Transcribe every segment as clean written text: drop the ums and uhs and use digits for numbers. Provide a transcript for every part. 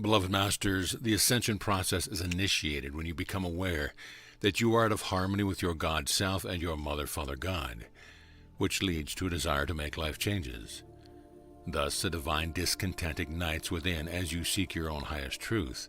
Beloved Masters, the Ascension process is initiated when you become aware that you are out of harmony with your God Self and your Mother, Father God, which leads to a desire to make life changes. Thus, the divine discontent ignites within as you seek your own highest truth,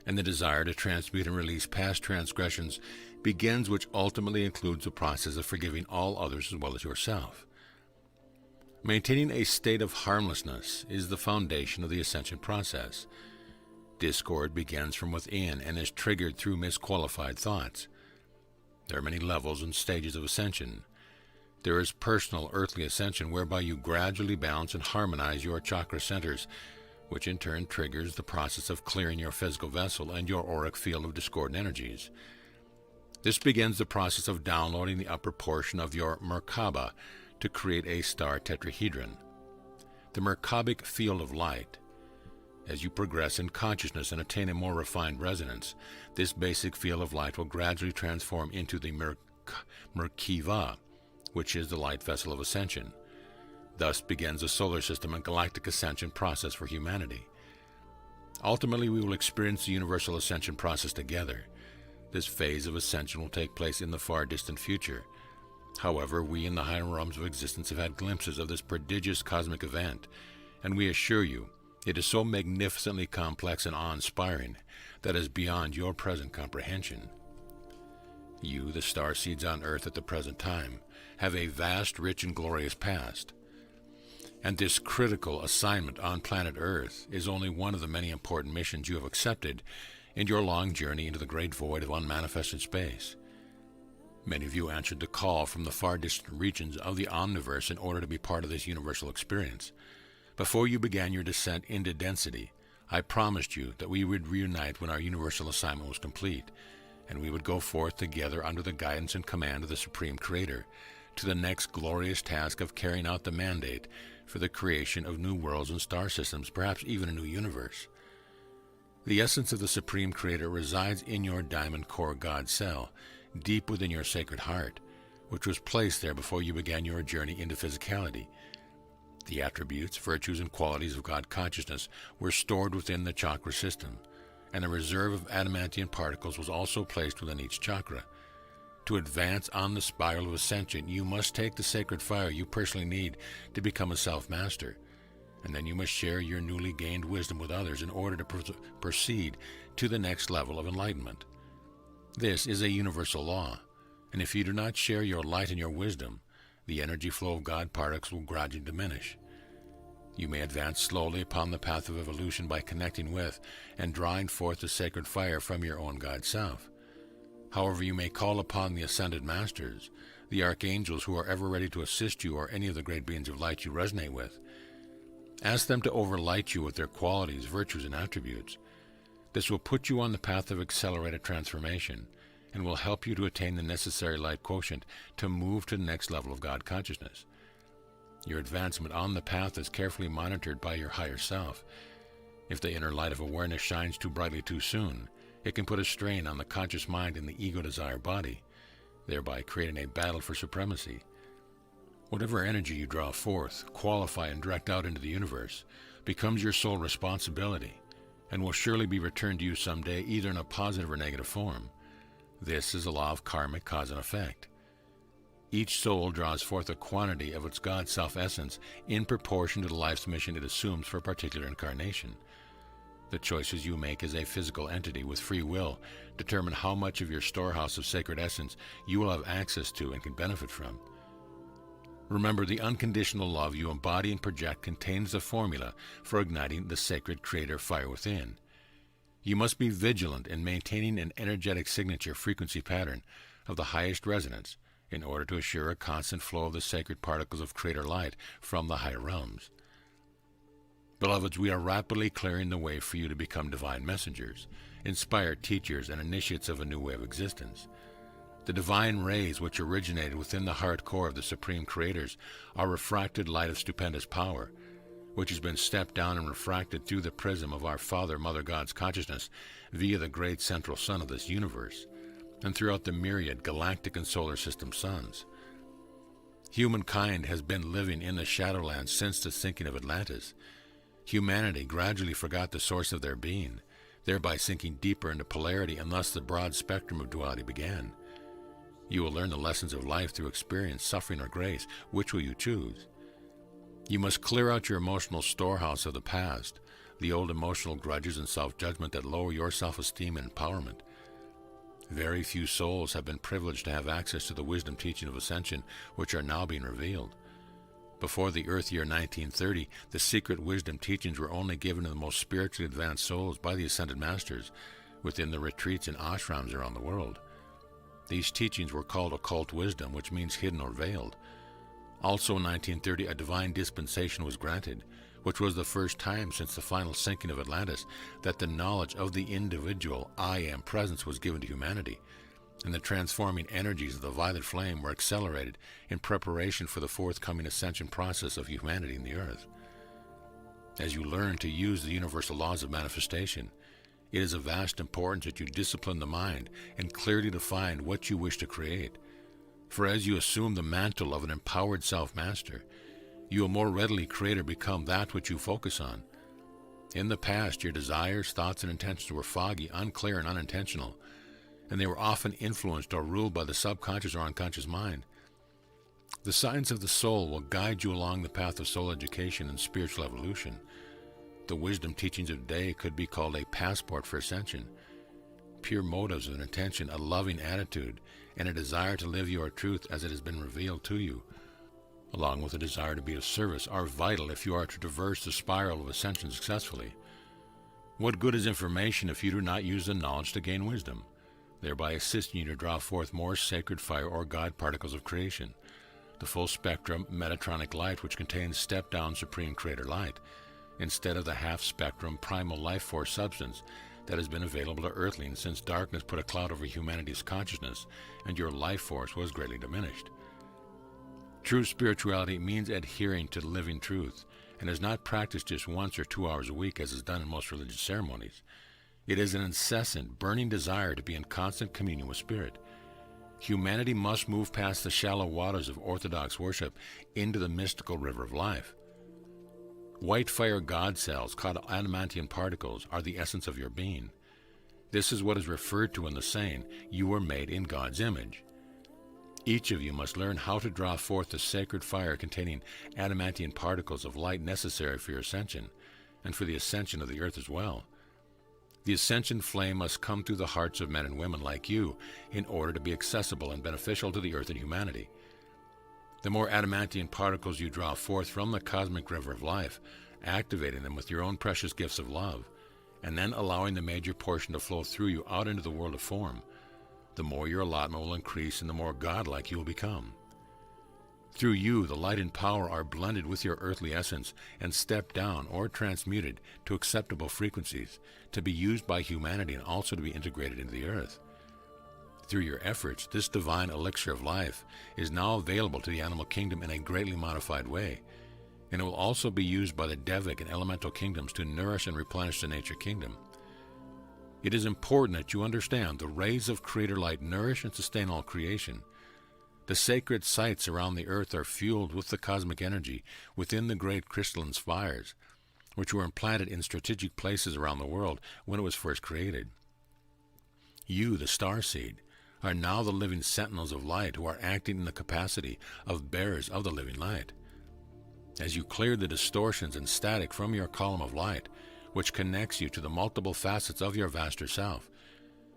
and the desire to transmute and release past transgressions begins, which ultimately includes the process of forgiving all others as well as yourself. Maintaining a state of harmlessness is the foundation of the Ascension process. Discord begins from within and is triggered through misqualified thoughts. There are many levels and stages of ascension. There is personal earthly ascension, whereby you gradually balance and harmonize your chakra centers, which in turn triggers the process of clearing your physical vessel and your auric field of discordant energies. This begins the process of downloading the upper portion of your Merkaba to create a star tetrahedron. The Merkabic field of light. As you progress in consciousness and attain a more refined resonance, this basic field of light will gradually transform into the Merkava, which is the light vessel of ascension. Thus begins the solar system and galactic ascension process for humanity. Ultimately, we will experience the universal ascension process together. This phase of ascension will take place in the far distant future. However, we in the higher realms of existence have had glimpses of this prodigious cosmic event, and we assure you, it is so magnificently complex and awe-inspiring that it is beyond your present comprehension. You, the starseeds on Earth at the present time, have a vast, rich, and glorious past. And this critical assignment on planet Earth is only one of the many important missions you have accepted in your long journey into the great void of unmanifested space. Many of you answered the call from the far distant regions of the omniverse in order to be part of this universal experience. Before you began your descent into density, I promised you that we would reunite when our universal assignment was complete, and we would go forth together under the guidance and command of the Supreme Creator to the next glorious task of carrying out the mandate for the creation of new worlds and star systems, perhaps even a new universe. The essence of the Supreme Creator resides in your diamond core God cell, deep within your sacred heart, which was placed there before you began your journey into physicality. The attributes, virtues, and qualities of God consciousness were stored within the chakra system, and a reserve of adamantium particles was also placed within each chakra. To advance on the spiral of ascension, you must take the sacred fire you personally need to become a self-master, and then you must share your newly gained wisdom with others in order to proceed to the next level of enlightenment. This is a universal law, and if you do not share your light and your wisdom, the energy flow of God particles will gradually diminish. You may advance slowly upon the path of evolution by connecting with and drawing forth the sacred fire from your own God Self. However, you may call upon the Ascended Masters, the Archangels who are ever ready to assist you, or any of the great beings of light you resonate with. Ask them to overlight you with their qualities, virtues, and attributes. This will put you on the path of accelerated transformation and will help you to attain the necessary light quotient to move to the next level of God consciousness. Your advancement on the path is carefully monitored by your higher self. If the inner light of awareness shines too brightly too soon, it can put a strain on the conscious mind and the ego-desire body, thereby creating a battle for supremacy. Whatever energy you draw forth, qualify, and direct out into the universe becomes your sole responsibility and will surely be returned to you someday, either in a positive or negative form. This is a law of karmic cause and effect. Each soul draws forth a quantity of its God self-essence in proportion to the life's mission it assumes for a particular incarnation. The choices you make as a physical entity with free will determine how much of your storehouse of sacred essence you will have access to and can benefit from. Remember, the unconditional love you embody and project contains the formula for igniting the sacred creator fire within. You must be vigilant in maintaining an energetic signature frequency pattern of the highest resonance in order to assure a constant flow of the sacred particles of creator light from the higher realms. Beloveds, we are rapidly clearing the way for you to become divine messengers, inspired teachers, and initiates of a new way of existence. The divine rays which originated within the heart core of the Supreme Creators are refracted light of stupendous power, which has been stepped down and refracted through the prism of our Father, Mother God's consciousness via the great central sun of this universe, and throughout the myriad galactic and solar system suns. Humankind has been living in the Shadowlands since the sinking of Atlantis. Humanity gradually forgot the source of their being, thereby sinking deeper into polarity, and thus the broad spectrum of duality began. You will learn the lessons of life through experience, suffering, or grace. Which will you choose? You must clear out your emotional storehouse of the past, the old emotional grudges and self-judgment that lower your self-esteem and empowerment. Very few souls have been privileged to have access to the wisdom teaching of Ascension, which are now being revealed. Before the Earth year 1930, the secret wisdom teachings were only given to the most spiritually advanced souls by the Ascended Masters within the retreats and ashrams around the world. These teachings were called occult wisdom, which means hidden or veiled. Also in 1930, a divine dispensation was granted, which was the first time since the final sinking of Atlantis that the knowledge of the individual I Am presence was given to humanity, and the transforming energies of the violet flame were accelerated in preparation for the forthcoming ascension process of humanity in the earth. As you learn to use the universal laws of manifestation, it is of vast importance that you discipline the mind and clearly define what you wish to create. For as you assume the mantle of an empowered self-master, you will more readily create or become that which you focus on. In the past, your desires, thoughts, and intentions were foggy, unclear, and unintentional, and they were often influenced or ruled by the subconscious or unconscious mind. The science of the soul will guide you along the path of soul education and spiritual evolution. The wisdom teachings of today could be called a passport for ascension. Pure motives of an intention, a loving attitude, and a desire to live your truth as it has been revealed to you, along with a desire to be of service, are vital if you are to traverse the spiral of ascension successfully. What good is information if you do not use the knowledge to gain wisdom, thereby assisting you to draw forth more sacred fire or God particles of creation, the full spectrum Metatronic light which contains step-down Supreme Creator light, instead of the half-spectrum primal life force substance that has been available to Earthlings since darkness put a cloud over humanity's consciousness and your life force was greatly diminished. True spirituality means adhering to the living truth and is not practiced just once or 2 hours a week as is done in most religious ceremonies. It is an incessant, burning desire to be in constant communion with Spirit. Humanity must move past the shallow waters of orthodox worship into the mystical river of life. White fire God cells, called adamantium particles, are the essence of your being. This is what is referred to in the saying, "You were made in God's image." Each of you must learn how to draw forth the sacred fire containing adamantium particles of light necessary for your ascension, and for the ascension of the earth as well. The ascension flame must come through the hearts of men and women like you in order to be accessible and beneficial to the earth and humanity. The more adamantium particles you draw forth from the cosmic river of life, activating them with your own precious gifts of love, and then allowing the major portion to flow through you out into the world of form, the more your allotment will increase and the more godlike you will become. Through you, the light and power are blended with your earthly essence and stepped down or transmuted to acceptable frequencies to be used by humanity and also to be integrated into the earth. Through your efforts, this divine elixir of life is now available to the animal kingdom in a greatly modified way, and it will also be used by the Devic and elemental kingdoms to nourish and replenish the nature kingdom. It is important that you understand the rays of Creator light nourish and sustain all creation. The sacred sites around the earth are fueled with the cosmic energy within the great crystalline spires, which were implanted in strategic places around the world when it was first created. You, the starseed, are now the living sentinels of light who are acting in the capacity of bearers of the living light. As you clear the distortions and static from your column of light, which connects you to the multiple facets of your vaster self,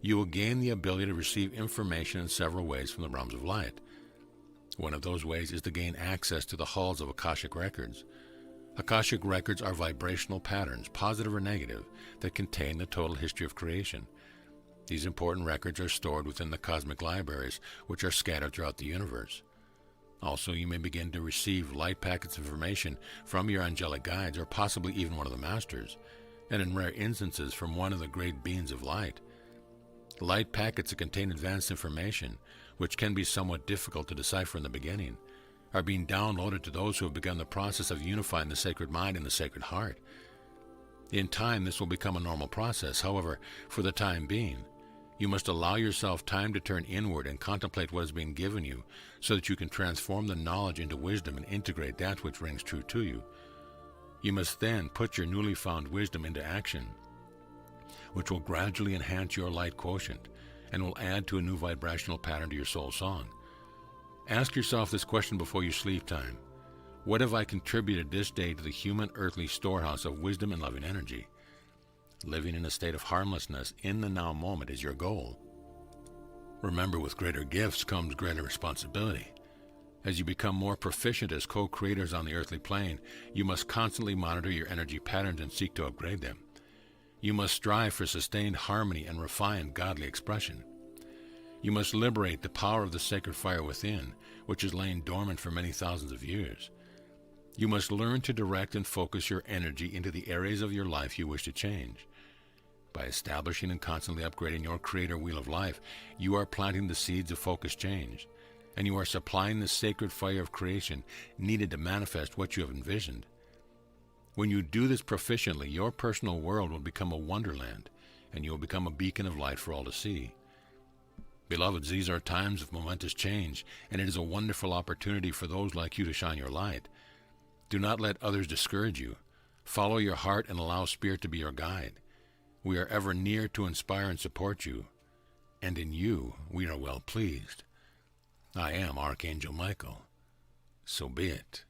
you will gain the ability to receive information in several ways from the realms of light. One of those ways is to gain access to the halls of Akashic records. Akashic records are vibrational patterns, positive or negative, that contain the total history of creation. These important records are stored within the cosmic libraries, which are scattered throughout the universe. Also, you may begin to receive light packets of information from your angelic guides or possibly even one of the masters, and in rare instances from one of the great beings of light. Light packets that contain advanced information, which can be somewhat difficult to decipher in the beginning, are being downloaded to those who have begun the process of unifying the sacred mind and the sacred heart. In time, this will become a normal process. However, for the time being, you must allow yourself time to turn inward and contemplate what is being given you so that you can transform the knowledge into wisdom and integrate that which rings true to you. You must then put your newly found wisdom into action, which will gradually enhance your light quotient and will add to a new vibrational pattern to your soul song. Ask yourself this question before your sleep time. What have I contributed this day to the human earthly storehouse of wisdom and loving energy? Living in a state of harmlessness in the now moment is your goal. Remember, with greater gifts comes greater responsibility. As you become more proficient as co-creators on the earthly plane, you must constantly monitor your energy patterns and seek to upgrade them. You must strive for sustained harmony and refined godly expression. You must liberate the power of the sacred fire within, which has lain dormant for many thousands of years. You must learn to direct and focus your energy into the areas of your life you wish to change. By establishing and constantly upgrading your creator wheel of life, you are planting the seeds of focused change, and you are supplying the sacred fire of creation needed to manifest what you have envisioned. When you do this proficiently, your personal world will become a wonderland, and you will become a beacon of light for all to see. Beloveds, these are times of momentous change, and it is a wonderful opportunity for those like you to shine your light. Do not let others discourage you. Follow your heart and allow Spirit to be your guide. We are ever near to inspire and support you, and in you we are well pleased. I am Archangel Michael. So be it.